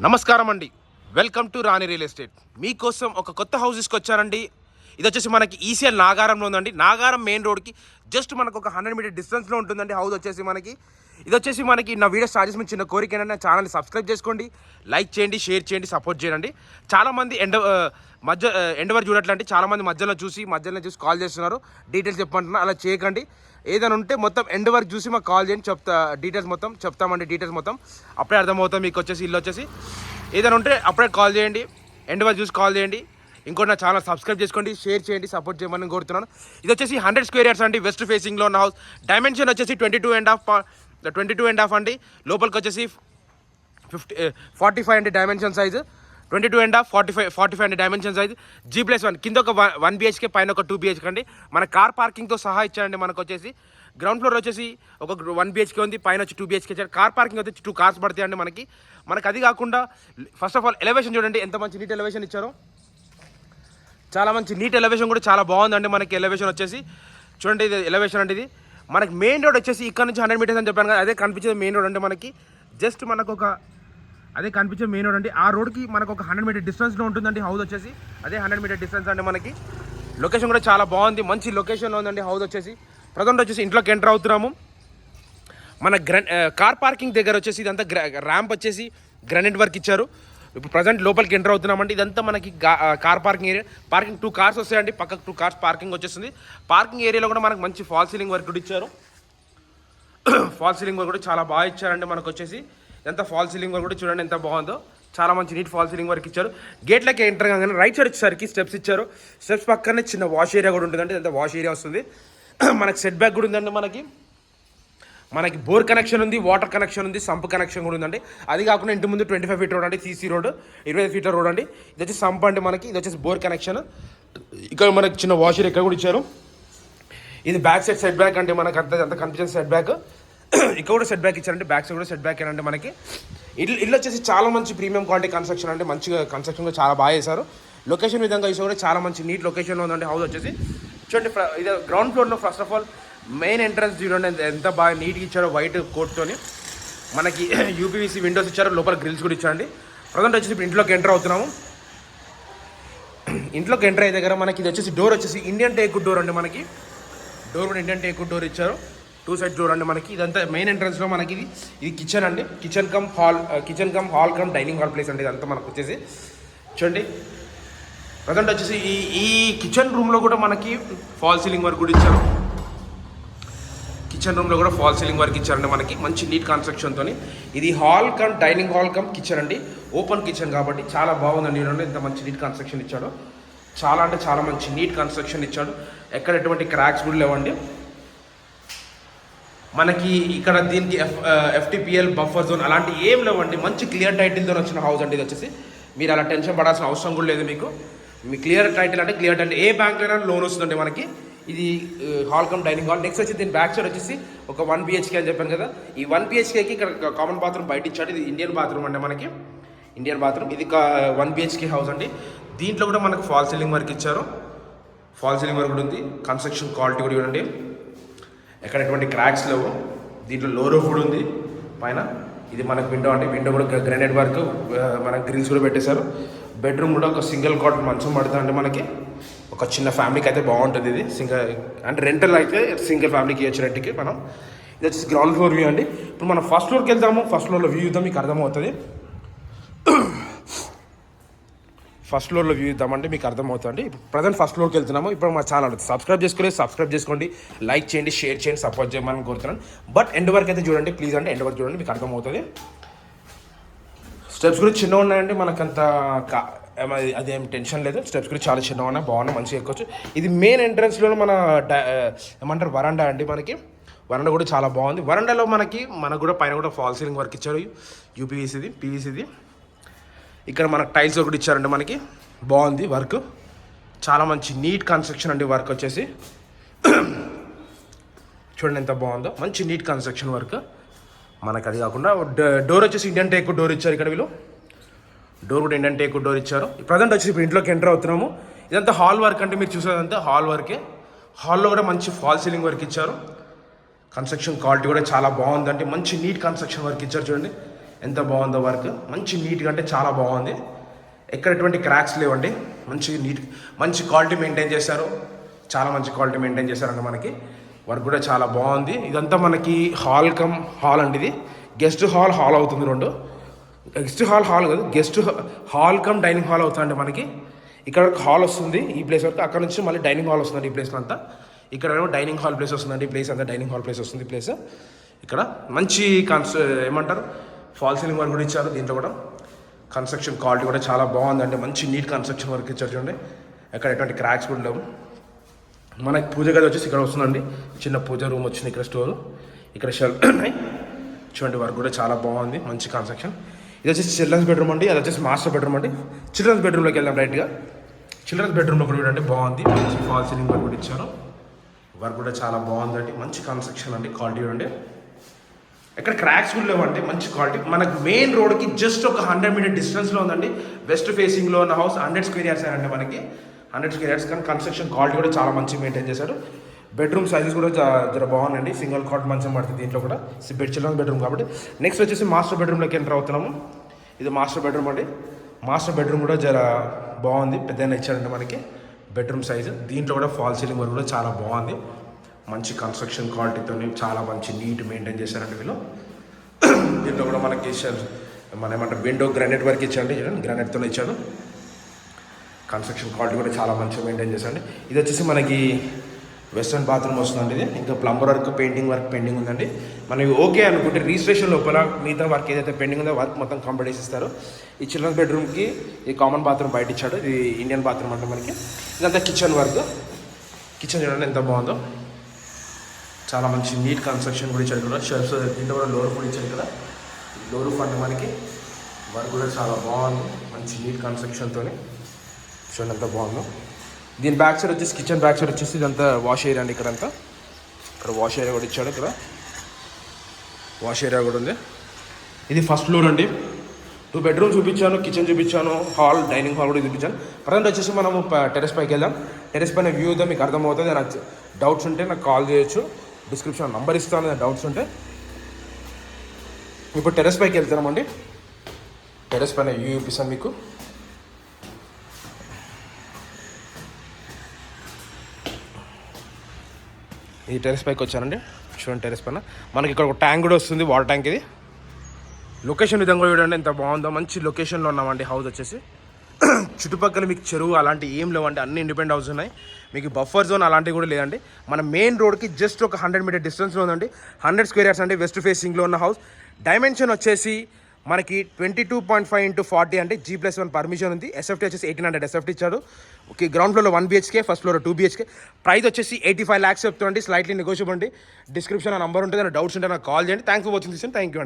నమస్కారం అండి. Welcome to Rani real estate. మీకోసం ఒక కొత్త హౌస్ తీసుకొచ్చానండి. ఇది వచ్చేసి మనకి ఈసీఎల్ నాగారంలో ఉందండి. నాగారం మెయిన్ రోడ్కి జస్ట్ మనకు ఒక 100 మీటర్ డిస్టెన్స్లో ఉంటుందండి హౌస్ వచ్చేసి మనకి. ఇది వచ్చేసి మనకి నా వీడియో స్టార్ట్ చేసి చిన్న కోరిక ఏంటంటే నా ఛానల్ని సబ్స్క్రైబ్ చేసుకోండి, లైక్ చేయండి, షేర్ చేయండి, సపోర్ట్ చేయండి. చాలామంది ఎండ్ వరకు చూడట్లంటే చాలామంది మధ్యలో చూసి కాల్ చేస్తున్నారు, డీటెయిల్స్ చెప్పంటున్నారు. అలా చేయకండి. ఏదైనా ఉంటే మొత్తం ఎండ్ వరకు చూసి మాకు కాల్ చేయండి, డీటెయిల్స్ మొత్తం చెప్తామండి. డీటెయిల్స్ మొత్తం అప్పుడే అర్థమవుతాం మీకు వచ్చేసి ఇల్లు వచ్చేసి. ఏదైనా ఉంటే అప్పుడే కాల్ చేయండి, ఎండ్ వరకు చూసి కాల్ చేయండి. ఇంకోటి నా ఛానల్ సబ్స్క్రైబ్ చేసుకోండి, షేర్ చేయండి, సపోర్ట్ చేయమని కోరుతున్నాను. ఇది వచ్చేసి 100 స్క్వేర్ యార్డ్స్ అండి, వెస్ట్ ఫేసింగ్లో ఉన్న హౌస్. డైమెన్షన్ వచ్చేసి 22.5 అండి. లోపలికి వచ్చేసి 45 అండి డైమెన్షన్ సైజు. 22.5 45 అండి డైమెన్షన్ సైజ్. G+1 కింద ఒక 1 BHK, పైన ఒక 2 BHK అండి. మన కార్ పార్కింగ్తో సహా ఇచ్చారండి. మనకు వచ్చేసి గ్రౌండ్ ఫ్లోర్ వచ్చేసి ఒక 1 BHK ఉంది, పైన వచ్చి 2 BHK ఇచ్చారు. కార్ పార్కింగ్ వచ్చి 2 కార్స్ పడతాయండి మనకి. అది కాకుండా ఫస్ట్ ఆఫ్ ఆల్ ఎలివేషన్ చూడండి, ఎంత మంచి నీట్ ఎలివేషన్ ఇచ్చారో. చాలా మంచి నీట్ ఎలివేషన్ కూడా చాలా బాగుందండి. మనకి ఎలివేషన్ వచ్చేసి చూడండి, ఇది ఎలివేషన్ అంటే ఇది మనకి మెయిన్ రోడ్ వచ్చేసి ఇక్కడ నుంచి 100 మీటర్స్ అని చెప్పాను కదా, అదే కనిపించేది మెయిన్ రోడ్ అంటే మనకి. జస్ట్ మనకు ఒక అదే కనిపించే మెయిన్ రోడ్ అండి. ఆ రోడ్కి మనకు ఒక 100 మీటర్ డిస్టెన్స్లో ఉంటుందండి హౌస్ వచ్చేసి. అదే 100 మీటర్ డిస్టెన్స్ అండి మనకి. లొకేషన్ కూడా చాలా బాగుంది, మంచి లొకేషన్లో ఉందండి హౌస్ వచ్చేసి. ప్రజెంట్ వచ్చేసి ఇంట్లోకి ఎంటర్ అవుతున్నాము. మన కార్ పార్కింగ్ దగ్గర వచ్చేసి ఇదంతా ర్యాంప్ వచ్చేసి గ్రానైట్ వర్క్ ఇచ్చారు. ఇప్పుడు ప్రజెంట్ లోపలికి ఎంటర్ అవుతున్నామండి. ఇదంతా మనకి car parking area. Parking 2 cars వస్తాయండి, పక్కకు 2 కార్స్ పార్కింగ్ వచ్చేస్తుంది. పార్కింగ్ ఏరియాలో కూడా మనకు మంచి ఫాల్ సీలింగ్ వర్క్ కూడా ఇచ్చారు. ఫాల్ సీలింగ్ వర్క్ కూడా చాలా బాగా ఇచ్చారండి మనకు వచ్చేసి. ఎంత ఫాల్ సీలింగ్ వర్క్ కూడా చూడండి ఎంత బాగుందో. చాలా మంచి నీట్ ఫాల్ సీలింగ్ వర్క్ ఇచ్చారు. గేట్లకి ఎంటర్ కాగానే రైట్ సైడ్ వచ్చేసరికి స్టెప్స్ ఇచ్చారు. స్టెప్స్ పక్కనే చిన్న వాష్ ఏరియా కూడా ఉంటుందండి. ఇదంతా వాష్ ఏరియా వస్తుంది. మనకి సెట్ బ్యాక్ కూడా ఉందండి. మనకి బోర్ కనెక్షన్ ఉంది, వాటర్ కనెక్షన్ ఉంది, సంప్ కనెక్షన్ కూడా ఉందండి. అది కాకుండా ఇంటి ముందు 25 ఫీట్ రోడ్ అండి, సీసీ రోడ్ 25 ఫీట్ల రోడ్ అండి. ఇది వచ్చి సంప్ అండి మనకి. ఇది వచ్చేసి బోర్ కనెక్షన్. ఇక్కడ మనకి చిన్న వాష్ ఏరియా ఇక్కడ కూడా ఇచ్చారు. ఇది బ్యాక్ సైడ్ సెట్ బ్యాక్ అంటే మనకు అంత కనిపించిన సెట్ బ్యాక్. ఇక్కడ కూడా సెట్ బ్యాక్ ఇచ్చారంటే బ్యాక్ సైడ్ కూడా సెట్ బ్యాక్ అండి మనకి. ఇల్లు వచ్చేసి చాలా మంచి ప్రీమియం క్వాలిటీ కన్స్ట్రక్షన్ అంటే మంచిగా కన్స్ట్రక్షన్ కూడా చాలా బాగా చేశారు. లొకేషన్ విధంగా చూసి కూడా చాలా మంచి నీట్ లొకేషన్లో ఉందండి హౌస్ వచ్చేసి. చూడండి, ఇది గ్రౌండ్ ఫ్లోర్లో first of all main entrance చూడండి ఎంత బాగా నీట్గా ఇచ్చారో, వైట్ కోట్తోని. మనకి యూపీవీసీ విండోస్ ఇచ్చారు, లోపల గ్రిల్స్ కూడా ఇచ్చారండి. ప్రజెంట్ వచ్చేసి ఇప్పుడు ఇంట్లోకి ఎంటర్ అవుతున్నాము. ఇంట్లోకి ఎంటర్ అయ్యే దగ్గర మనకి ఇది వచ్చేసి డోర్ వచ్చేసి ఇండియన్ టేక్ డోర్ అండి మనకి. డోర్ కూడా ఇండియన్ టేక్ డోర్ ఇచ్చారు. 2 సైడ్ డోర్ అండి మనకి. ఇదంతా మెయిన్ ఎంట్రన్స్లో మనకి ఇది కిచెన్ అండి. Kitchen cum hall cum dining hall place అండి ఇదంతా మనకు వచ్చేసి. చూడండి, ప్రజెంట్ వచ్చేసి ఈ కిచెన్ రూమ్లో కూడా మనకి ఫాల్ సీలింగ్ వర్క్ కూడా ఇచ్చారు. కిచెన్ రూమ్లో కూడా ఫాల్ సీలింగ్ వర్క్ ఇచ్చారండి మనకి, మంచి నీట్ కన్స్ట్రక్షన్తో. ఇది hall cum dining hall come kitchen అండి, ఓపెన్ కిచెన్ కాబట్టి చాలా బాగుందండి. ఇంత మంచి నీట్ కన్స్ట్రక్షన్ ఇచ్చాడు. చాలా అంటే చాలా మంచి నీట్ కన్స్ట్రక్షన్ ఇచ్చాడు. ఎక్కడ ఎటువంటి క్రాక్స్ కూడా లేవండి మనకి. ఇక్కడ దీనికి FTPL బఫర్ జోన్ అలాంటి ఏం లేవండి. మంచి క్లియర్ టైటిల్తో వచ్చిన హౌస్ అండి ఇది వచ్చేసి. మీరు అలా టెన్షన్ పడాల్సిన అవసరం కూడా లేదు మీకు. మీ క్లియర్ టైటిల్ అంటే క్లియర్ టైటిల్ ఏ బ్యాంక్లో లోన్ వస్తుందండి మనకి. ఇది hall cum dining hall. Next వచ్చి దీని బ్యాక్ సైడ్ వచ్చేసి ఒక 1 BHK అని చెప్పాను కదా. ఈ 1 BHKకి ఇక్కడ కామన్ బాత్రూమ్ బయట ఇచ్చాడు. ఇది ఇండియన్ బాత్రూమ్ అండి మనకి, ఇండియన్ బాత్రూమ్. ఇది 1 BHK హౌస్ అండి. దీంట్లో కూడా మనకు ఫాల్ సీలింగ్ వర్క్ ఇచ్చారు. ఫాల్ సీలింగ్ వర్క్ కూడా ఉంది. కన్స్ట్రక్షన్ క్వాలిటీ కూడా చూడండి, ఎక్కడ ఎటువంటి క్రాక్స్ లేవు. దీంట్లో లో రూఫ్ కూడా ఉంది పైన. ఇది మనకు విండో అండి. విండో కూడా గ్రానైట్ వర్క్, మనకు గ్రిల్స్ కూడా పెట్టేశారు. బెడ్రూమ్ కూడా ఒక సింగిల్ కాట్ మంచం పడుతుందండి మనకి. ఒక చిన్న ఫ్యామిలీకి అయితే బాగుంటుంది ఇది. అంటే రెంటల్ అయితే సింగిల్ ఫ్యామిలీకి ఇవ్వచ్చు రెంట్కి మనం. ఇది వచ్చేసి గ్రౌండ్ ఫ్లోర్ వ్యూ అండి. ఇప్పుడు మనం ఫస్ట్ ఫ్లోర్కి వెళ్తాము. ఫస్ట్ ఫ్లోర్లో వ్యూ ఇద్దాం, మీకు అర్థమవుతుంది. ఫస్ట్ ఫ్లోర్లో వ్యూ ఇద్దామంటే మీకు అర్థమవుతుంది. ఇప్పుడు ప్రజెంట్ ఫస్ట్ ఫ్లోర్కి వెళ్తున్నాము. ఇప్పుడు మా ఛానల్ సబ్స్క్రైబ్ చేసుకోండి, లైక్ చేయండి, షేర్ చేయండి, సపోర్ట్ చేయమని కోరుతున్నాను. బట్ ఎండ్ వరకు అయితే చూడండి ప్లీజ్ అండి, ఎండ్ వరకు చూడండి, మీకు అర్థమవుతుంది. స్టెప్స్ కూడా చిన్నగా ఉన్నాయండి, మనకంత అదేం టెన్షన్ లేదు. స్టెప్స్ కూడా చాలా చిన్నగా ఉన్నాయి, బాగున్నాయి, మంచిగా ఎక్కొచ్చు. ఇది మెయిన్ ఎంట్రన్స్లో మన ఏమంటారు వరండా అండి మనకి. వరండా కూడా చాలా బాగుంది. వరండాలో మనకు కూడా పైన కూడా ఫాల్ సీలింగ్ వర్క్ ఇచ్చారు. యూపీవీసీది పీవీసీది. ఇక్కడ మనకు టైల్స్ కూడా ఇచ్చారండి మనకి. బాగుంది వర్క్, చాలా మంచి నీట్ కన్స్ట్రక్షన్ అండి వర్క్ వచ్చేసి. చూడండి ఎంత బాగుందో, మంచి నీట్ కన్స్ట్రక్షన్ వర్క్ మనకు. అది కాకుండా డోర్ వచ్చేసి ఇండియన్ టేక్ డోర్ ఇచ్చారు. ఇక్కడ వీళ్ళు డోర్ కూడా ఇండియన్ టేక్ డోర్ ఇచ్చారు. ప్రజెంట్ వచ్చి ఇప్పుడు ఇంట్లోకి ఎంటర్ అవుతున్నాము. ఇదంతా హాల్ వర్క్ అంటే మీరు చూసేదంతా హాల్ వర్కే. హాల్లో కూడా మంచి ఫాల్ సీలింగ్ వర్క్ ఇచ్చారు. కన్స్ట్రక్షన్ క్వాలిటీ కూడా చాలా బాగుందంటే మంచి నీట్ కన్స్ట్రక్షన్ వర్క్ ఇచ్చారు. చూడండి ఎంత బాగుందో వర్క్, మంచి నీట్గా అంటే చాలా బాగుంది. ఎక్కడ ఎటువంటి క్రాక్స్ లేవండి, మంచి నీట్, మంచి క్వాలిటీ మెయింటైన్ చేశారు, చాలా మంచి క్వాలిటీ మెయింటైన్ చేశారండి. మనకి వర్క్ కూడా చాలా బాగుంది. ఇదంతా మనకి హాల్ అండి, ఇది గెస్ట్ హాల్ అవుతుంది. రెండు గెస్ట్ హాల్ కాదు, guest hall cum dining hall అవుతుందండి. మనకి ఇక్కడ హాల్ వస్తుంది ఈ ప్లేస్ వరకు, అక్కడ నుంచి మళ్ళీ డైనింగ్ హాల్ వస్తుంది ఈ ప్లేస్లో అంతా. ఇక్కడ ఏమో డైనింగ్ హాల్ ప్లేస్ వస్తుందండి, ఈ ప్లేస్ అంతా డైనింగ్ హాల్ ప్లేస్ వస్తుంది. ఈ ప్లేస్ ఇక్కడ మంచి ఏమంటారు ఫాల్ సీలింగ్ వర్క్ కూడా ఇచ్చారు. దీంట్లో కూడా కన్స్ట్రక్షన్ క్వాలిటీ కూడా చాలా బాగుందండి, మంచి నీట్ కన్స్ట్రక్షన్ వర్క్ ఇచ్చారు చూడండి. ఎక్కడ ఎటువంటి క్రాక్స్ కూడా లేవు. మనకి పూజ గది వచ్చేసి ఇక్కడ వస్తుందండి, చిన్న పూజ రూమ్ వచ్చింది, ఇక్కడ స్టోర్, ఇక్కడ షెల్ఫ్ ఉన్నాయి చూడండి. వర్క్ కూడా చాలా బాగుంది, మంచి కన్స్ట్రక్షన్. ఇది వచ్చేసి చిల్డ్రన్స్ బెడ్రూమ్ అండి, అది వచ్చేసి మాస్టర్ బెడ్రూమ్ అండి. చిల్డ్రన్స్ బెడ్రూమ్లోకి వెళ్దాం రైట్గా. చిల్డ్రన్స్ బెడ్రూమ్లో కూడా చూడండి బాగుంది, మంచి ఫాల్ సీలింగ్ వర్క్ కూడా ఇచ్చారు. వర్క్ కూడా చాలా బాగుందండి, మంచి కన్స్ట్రక్షన్ అండి, క్వాలిటీ చూడండి. ఎక్కడ క్రాక్స్ కూడా లేవండి, మంచి క్వాలిటీ. మనకు మెయిన్ రోడ్కి జస్ట్ ఒక 100 మీటర్ డిస్టెన్స్లో ఉందండి. వెస్ట్ ఫేసింగ్లో ఉన్న హౌస్ 100 స్క్వేర్ యార్డ్స్ అండి మనకి, 100 స్క్వేర్ యార్డ్స్. కానీ కన్స్ట్రక్షన్ క్వాలిటీ కూడా చాలా మంచిగా మెయింటైన్ చేశారు. బెడ్రూమ్ సైజెస్ కూడా జర బాగుందండి, సింగిల్ కాట్ మంచం పడుతుంది దీంట్లో కూడా. చిల్డ్రన్స్ బెడ్రూమ్ కాబట్టి. నెక్స్ట్ వచ్చేసి మాస్టర్ బెడ్రూమ్లోకి ఎంటర్ అవుతున్నాము. ఇది మాస్టర్ బెడ్రూమ్ అండి. మాస్టర్ బెడ్రూమ్ కూడా జర బాగుంది, పెద్దగా ఇచ్చారండి మనకి బెడ్రూమ్ సైజు. దీంట్లో కూడా ఫాల్ సీలింగ్ వర్క్ కూడా చాలా బాగుంది, మంచి కన్స్ట్రక్షన్ క్వాలిటీతో చాలా మంచి నీట్ మెయింటైన్ చేశారండి వీళ్ళు. దీంట్లో కూడా మనకి మన ఏమంటారు విండో గ్రానైట్ వర్క్ ఇచ్చాండి, గ్రానైట్తో ఇచ్చాడు. కన్స్ట్రక్షన్ క్వాలిటీ కూడా చాలా మంచిగా మెయింటైన్ చేశాండి. ఇది వచ్చేసి మనకి వెస్ట్రన్ బాత్రూమ్ వస్తుందండి. ఇది ఇంకా plumber work, painting work pending ఉందండి. మనకి ఓకే అనుకుంటే రిజిస్ట్రేషన్ లోపల మిగతా వర్క్ ఏదైతే పెండింగ్ ఉందో వర్క్ మొత్తం కంప్లీట్ చేసి ఇస్తారు. ఈ చిల్డ్రన్స్ బెడ్రూమ్కి ఈ కామన్ బాత్రూమ్ బయట ఇచ్చాడు, ఇది ఇండియన్ బాత్రూమ్ అంటే మనకి. ఇదంతా కిచెన్ వర్క్. కిచెన్ చూడండి ఎంత బాగుందో, చాలా మంచి నీట్ కన్స్ట్రక్షన్ కూడా ఇచ్చాడు కదా. షెల్ఫ్స్ దీంట్లో కూడా లోర్ కూడా ఇచ్చాడు కదా, లోరు ఫండ్ మనకి. వర్క్ కూడా చాలా బాగుంది, మంచి నీట్ కన్స్ట్రక్షన్తో చూడండి ఎంత బాగుందో. దీని బ్యాక్ సైడ్ వచ్చేసి కిచెన్ బ్యాక్ సైడ్ వచ్చేసి ఇదంతా వాష్ ఏరియా అండి. ఇక్కడంతా ఇక్కడ వాష్ ఏరియా కూడా ఇచ్చాడు, ఇక్కడ వాష్ ఏరియా కూడా ఉంది. ఇది ఫస్ట్ ఫ్లోర్ అండి. 2 బెడ్రూమ్ చూపించాను, కిచెన్ చూపించాను, హాల్, డైనింగ్ హాల్ కూడా చూపించాను. ప్రజెంట్ వచ్చేసి మనము టెరెస్ పైకి వెళ్దాం. టెరెస్ పైన వ్యూ ఉందో మీకు అర్థమవుతుంది. నాకు డౌట్స్ ఉంటే నాకు కాల్ చేయొచ్చు, డిస్క్రిప్షన్ నంబర్ ఇస్తాను డౌట్స్ ఉంటే. ఇప్పుడు టెరెస్ పైకి వెళ్తున్నామండి. టెరెస్ పైన వ్యూ చూపిస్తాను మీకు. ఈ టెరెస్ పైకి వచ్చానండి, చూడండి. టెరెస్ పైన మనకి ఇక్కడ ఒక ట్యాంక్ కూడా వస్తుంది, వాటర్ ట్యాంక్. ఇది లొకేషన్ విధంగా కూడా చూడండి ఎంత బాగుందో, మంచి లొకేషన్లో ఉన్నామండి. హౌస్ వచ్చేసి చుట్టుపక్కల మీకు చెరువు అలాంటి ఏం లేవండి, అన్ని ఇండిపెండెంట్ హౌస్ ఉన్నాయి. మీకు బఫర్ జోన్ అలాంటివి కూడా లేదండి. మన మెయిన్ రోడ్కి జస్ట్ ఒక 100 మీటర్ డిస్టెన్స్లో ఉందండి. 100 స్క్వేర్ యార్డ్స్ అండి, వెస్ట్ ఫేసింగ్లో ఉన్న హౌస్. డైమెన్షన్ వచ్చేసి మనకి 22.5x40 అంటే G+1 పర్మిషన్ ఉంది. ఎస్ఎఫ్టీ వచ్చేసి 1800 ఎస్ఎఫ్టీ ఇచ్చాడు. ఓకే, గ్రౌండ్ ఫ్లోర్లో 1 BHK, first floor 2 BHK. Price వచ్చేసి 85 lakhs చెప్తుందండి, స్లైట్లీ నెగోషియబుల్ అండి. డిస్క్రిప్షన్ నంబర్ ఉంటుంది, డౌట్స్ ఉంటే నాకు కాల్ చేయండి. Thanks for watching this. Thank you అండి.